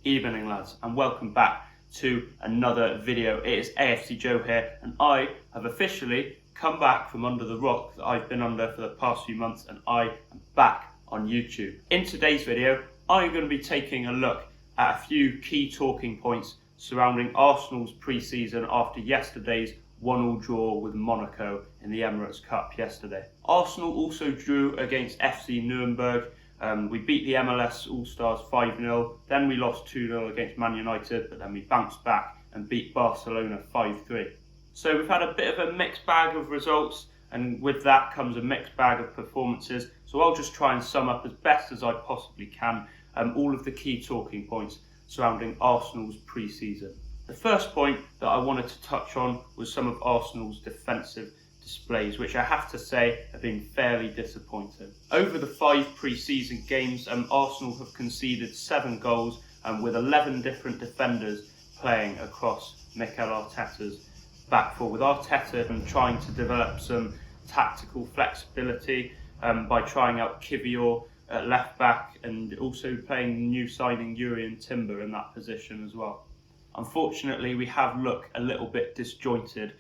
Evening lads, and welcome back to another video. It is AFC Joe here, and I have officially come back from under the rock that I've been under for the past few months, and I am back on YouTube. In today's video, I'm going to be taking a look at a few key talking points surrounding Arsenal's pre-season after yesterday's 1-1 draw with Monaco in the Emirates Cup yesterday. Arsenal also drew against FC Nuremberg. We beat the MLS All-Stars 5-0, then we lost 2-0 against Man United, but then we bounced back and beat Barcelona 5-3. So we've had a bit of a mixed bag of results, and with that comes a mixed bag of performances. So I'll just try and sum up as best as I possibly can all of the key talking points surrounding Arsenal's pre-season. The first point that I wanted to touch on was some of Arsenal's defensive displays, which I have to say have been fairly disappointing. Over the 5 pre-season games, Arsenal have conceded 7 goals with 11 different defenders playing across Mikel Arteta's back four, with Arteta trying to develop some tactical flexibility by trying out Kivior at left back and also playing new signing Jurrien Timber in that position as well. Unfortunately, we have looked a little bit disjointed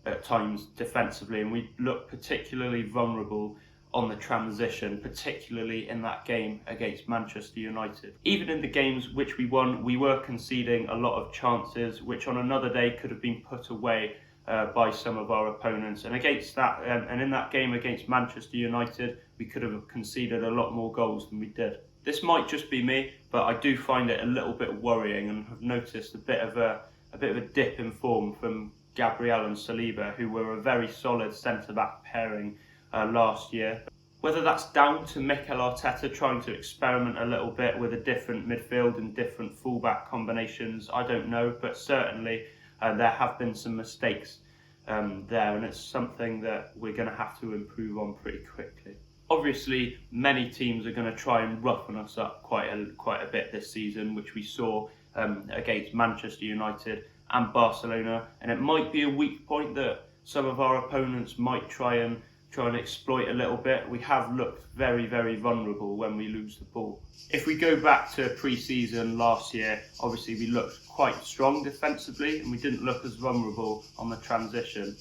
at times defensively, and we look particularly vulnerable on the transition, particularly in that game against Manchester United. Even in the games which we won, we were conceding a lot of chances which on another day could have been put away by some of our opponents. And against that, and in that game against Manchester United, we could have conceded a lot more goals than we did. This might just be me, but I do find it a little bit worrying, and have noticed a bit of a dip in form from Gabriel and Saliba, who were a very solid centre-back pairing last year. Whether that's down to Mikel Arteta trying to experiment a little bit with a different midfield and different fullback combinations, I don't know, but certainly there have been some mistakes there, and it's something that we're going to have to improve on pretty quickly. Obviously, many teams are going to try and roughen us up quite a bit this season, which we saw against Manchester United and Barcelona, and it might be a weak point that some of our opponents might try and exploit a little bit. We have looked very, very vulnerable when we lose the ball. If we go back to pre-season last year, obviously we looked quite strong defensively and we didn't look as vulnerable on the transition.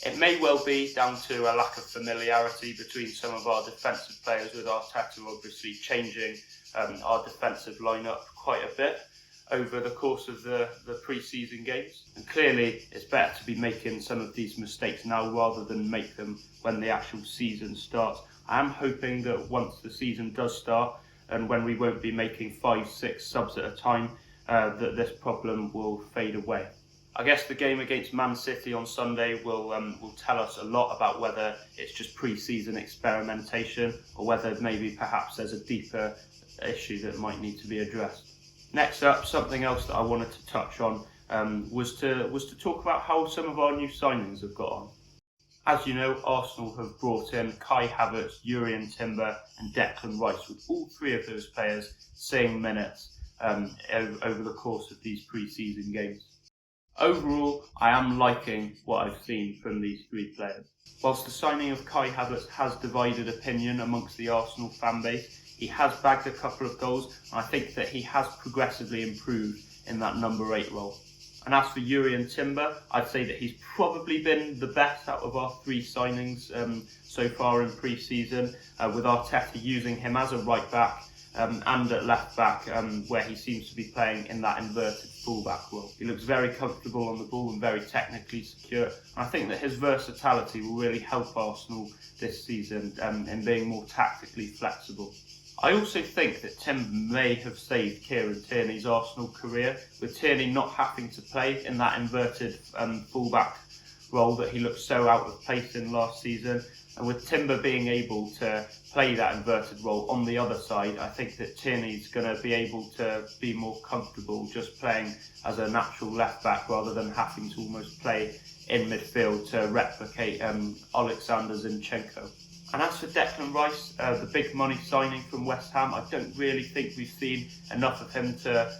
It may well be down to a lack of familiarity between some of our defensive players, with Arteta obviously changing our defensive lineup quite a bit over the course of the pre-season games. And clearly it's better to be making some of these mistakes now rather than make them when the actual season starts. I am hoping that once the season does start, and when we won't be making 5-6 subs at a time, that this problem will fade away. I guess the game against Man City on Sunday will tell us a lot about whether it's just pre-season experimentation or whether maybe perhaps there's a deeper issue that might need to be addressed. Next up, something else that I wanted to touch on was to talk about how some of our new signings have got on. As you know, Arsenal have brought in Kai Havertz, Jurrien Timber and Declan Rice, with all 3 of those players seeing minutes over the course of these pre-season games. Overall, I am liking what I've seen from these 3 players. Whilst the signing of Kai Havertz has divided opinion amongst the Arsenal fan base, he has bagged a couple of goals, and I think that he has progressively improved in that number 8 role. And as for Jurrien Timber, I'd say that he's probably been the best out of our 3 signings so far in pre-season, with Arteta using him as a right back and at left back, where he seems to be playing in that inverted fullback role. He looks very comfortable on the ball and very technically secure, and I think that his versatility will really help Arsenal this season in being more tactically flexible. I also think that Timber may have saved Kieran Tierney's Arsenal career, with Tierney not having to play in that inverted fullback role that he looked so out of place in last season, and with Timber being able to play that inverted role on the other side, I think that Tierney's going to be able to be more comfortable just playing as a natural left back rather than having to almost play in midfield to replicate Alexander Zinchenko. And as for Declan Rice, the big money signing from West Ham, I don't really think we've seen enough of him to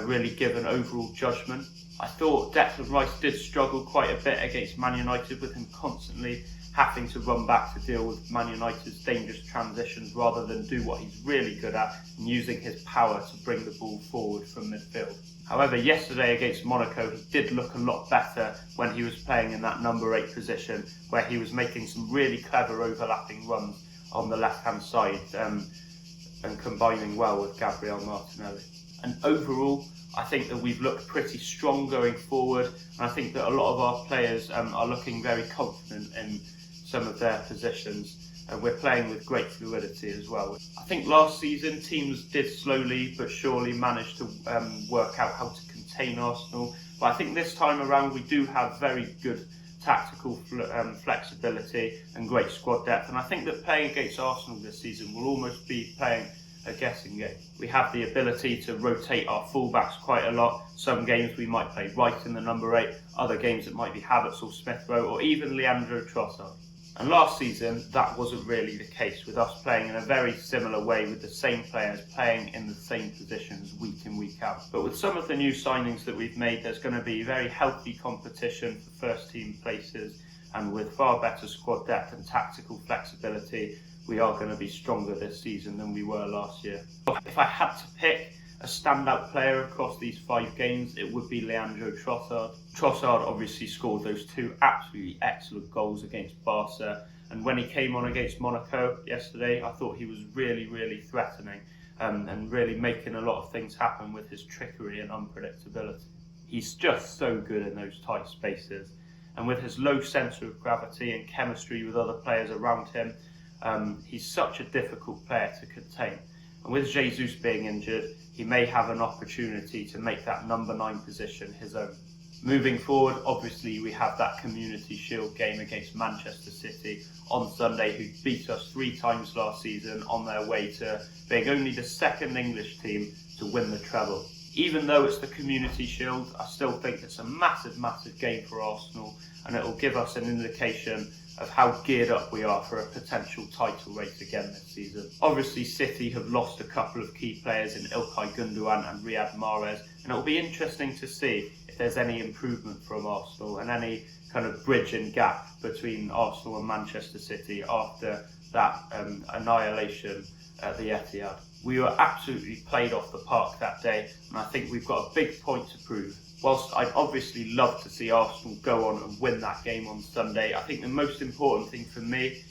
really give an overall judgment. I thought Declan Rice did struggle quite a bit against Man United, with him constantly having to run back to deal with Man United's dangerous transitions rather than do what he's really good at and using his power to bring the ball forward from midfield. However, yesterday against Monaco, he did look a lot better when he was playing in that number 8 position, where he was making some really clever overlapping runs on the left-hand side and combining well with Gabriel Martinelli. And overall, I think that we've looked pretty strong going forward, and I think that a lot of our players are looking very confident in some of their positions, and we're playing with great fluidity as well. I think last season teams did slowly but surely manage to work out how to contain Arsenal, but I think this time around we do have very good tactical flexibility and great squad depth, and I think that playing against Arsenal this season will almost be playing a guessing game. We have the ability to rotate our fullbacks quite a lot. Some games we might play Wright in the number 8, other games it might be Havertz or Smith Rowe or even Leandro Trossard. And last season that wasn't really the case, with us playing in a very similar way with the same players playing in the same positions week in, week out. But with some of the new signings that we've made, there's going to be very healthy competition for first team places, and with far better squad depth and tactical flexibility, we are going to be stronger this season than we were last year. If I had to pick a standout player across these 5 games, it would be Leandro Trossard. Trossard obviously scored those 2 absolutely excellent goals against Barca, and when he came on against Monaco yesterday, I thought he was really threatening and really making a lot of things happen with his trickery and unpredictability. He's just so good in those tight spaces, and with his low centre of gravity and chemistry with other players around him, he's such a difficult player to contain. And with Jesus being injured, he may have an opportunity to make that number 9 position his own. Moving forward, obviously we have that Community Shield game against Manchester City on Sunday, who beat us 3 times last season on their way to being only the 2nd English team to win the treble. Even though it's the Community Shield, I still think it's a massive game for Arsenal, and it will give us an indication of how geared up we are for a potential title race again this season. Obviously City have lost a couple of key players in Ilkay Gundogan and Riyad Mahrez, and it will be interesting to see if there's any improvement from Arsenal and any kind of bridge and gap between Arsenal and Manchester City after that annihilation at the Etihad. We were absolutely played off the park that day, and I think we've got a big point to prove. Whilst I'd obviously love to see Arsenal go on and win that game on Sunday, I think the most important thing for me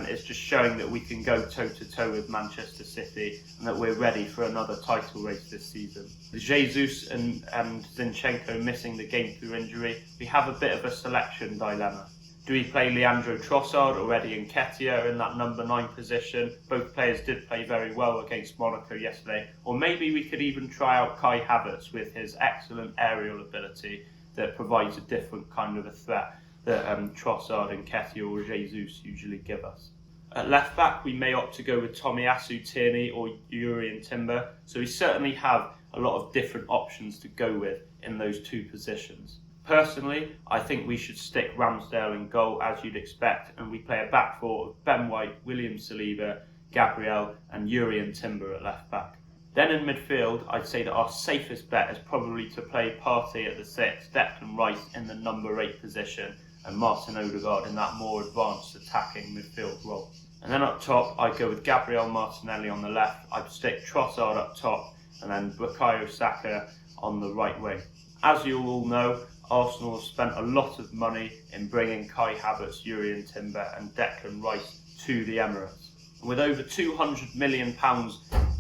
is just showing that we can go toe-to-toe with Manchester City and that we're ready for another title race this season. Jesus and Zinchenko missing the game through injury, we have a bit of a selection dilemma. Do we play Leandro Trossard or Eddie Nketiah in that number 9 position? Both players did play very well against Monaco yesterday. Or maybe we could even try out Kai Havertz with his excellent aerial ability that provides a different kind of a threat that Trossard and Nketiah or Jesus usually give us. At left back, we may opt to go with Tomiyasu, Tierney or Jurrien Timber. So we certainly have a lot of different options to go with in those 2 positions. Personally, I think we should stick Ramsdale in goal as you'd expect, and we play a back 4 of Ben White, William Saliba, Gabriel and Jurrien Timber at left back. Then in midfield, I'd say that our safest bet is probably to play Partey at the 6, Declan Rice in the number 8 position and Martin Odegaard in that more advanced attacking midfield role. And then up top, I'd go with Gabriel Martinelli on the left, I'd stick Trossard up top and then Bukayo Saka on the right wing. As you all know, Arsenal have spent a lot of money in bringing Kai Havertz, Jurrien Timber and Declan Rice to the Emirates. And with over £200 million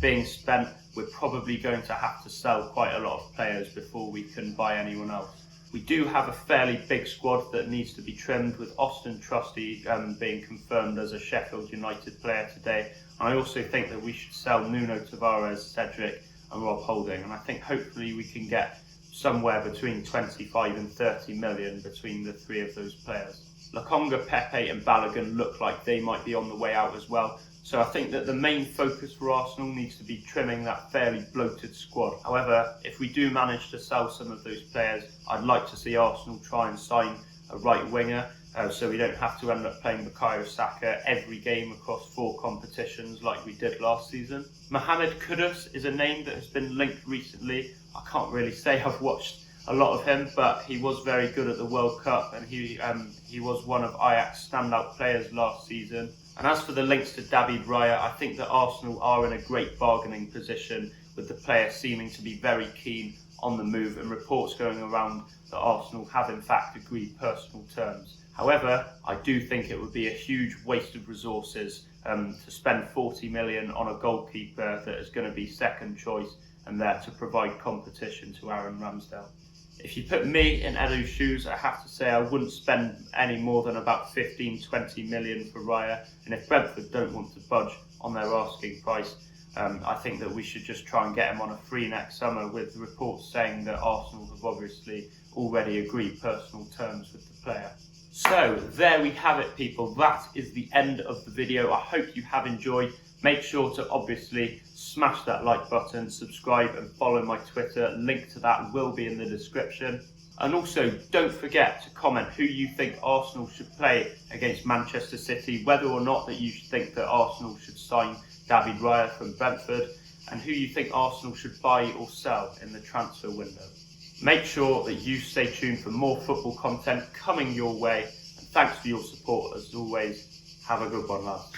being spent, we're probably going to have to sell quite a lot of players before we can buy anyone else. We do have a fairly big squad that needs to be trimmed, with Austin Trusty being confirmed as a Sheffield United player today. And I also think that we should sell Nuno Tavares, Cedric and Rob Holding, and I think hopefully we can get somewhere between 25 and 30 million between the 3 of those players. Lokonga, Pepe and Balogun look like they might be on the way out as well, so I think that the main focus for Arsenal needs to be trimming that fairly bloated squad. However, if we do manage to sell some of those players, I'd like to see Arsenal try and sign a right winger, so we don't have to end up playing Bukayo Saka every game across 4 competitions like we did last season. Mohamed Kudus is a name that has been linked recently. I can't really say I've watched a lot of him, but he was very good at the World Cup, and he was one of Ajax's standout players last season. And as for the links to David Raya, I think that Arsenal are in a great bargaining position, with the player seeming to be very keen on the move, and reports going around that Arsenal have in fact agreed personal terms. However, I do think it would be a huge waste of resources to spend 40 million on a goalkeeper that is going to be second choice and there to provide competition to Aaron Ramsdale. If you put me in Edu's shoes, I have to say I wouldn't spend any more than about 15-20 million for Raya, and if Brentford don't want to budge on their asking price, I think that we should just try and get him on a free next summer, with reports saying that Arsenal have obviously already agreed personal terms with the player. So there we have it, people. That is the end of the video. I hope you have enjoyed. Make sure to obviously smash that like button, subscribe and follow my Twitter. Link to that will be in the description. And also don't forget to comment who you think Arsenal should play against Manchester City, whether or not that you think that Arsenal should sign David Raya from Brentford, and who you think Arsenal should buy or sell in the transfer window. Make sure that you stay tuned for more football content coming your way, and thanks for your support as always. Have a good one, lads.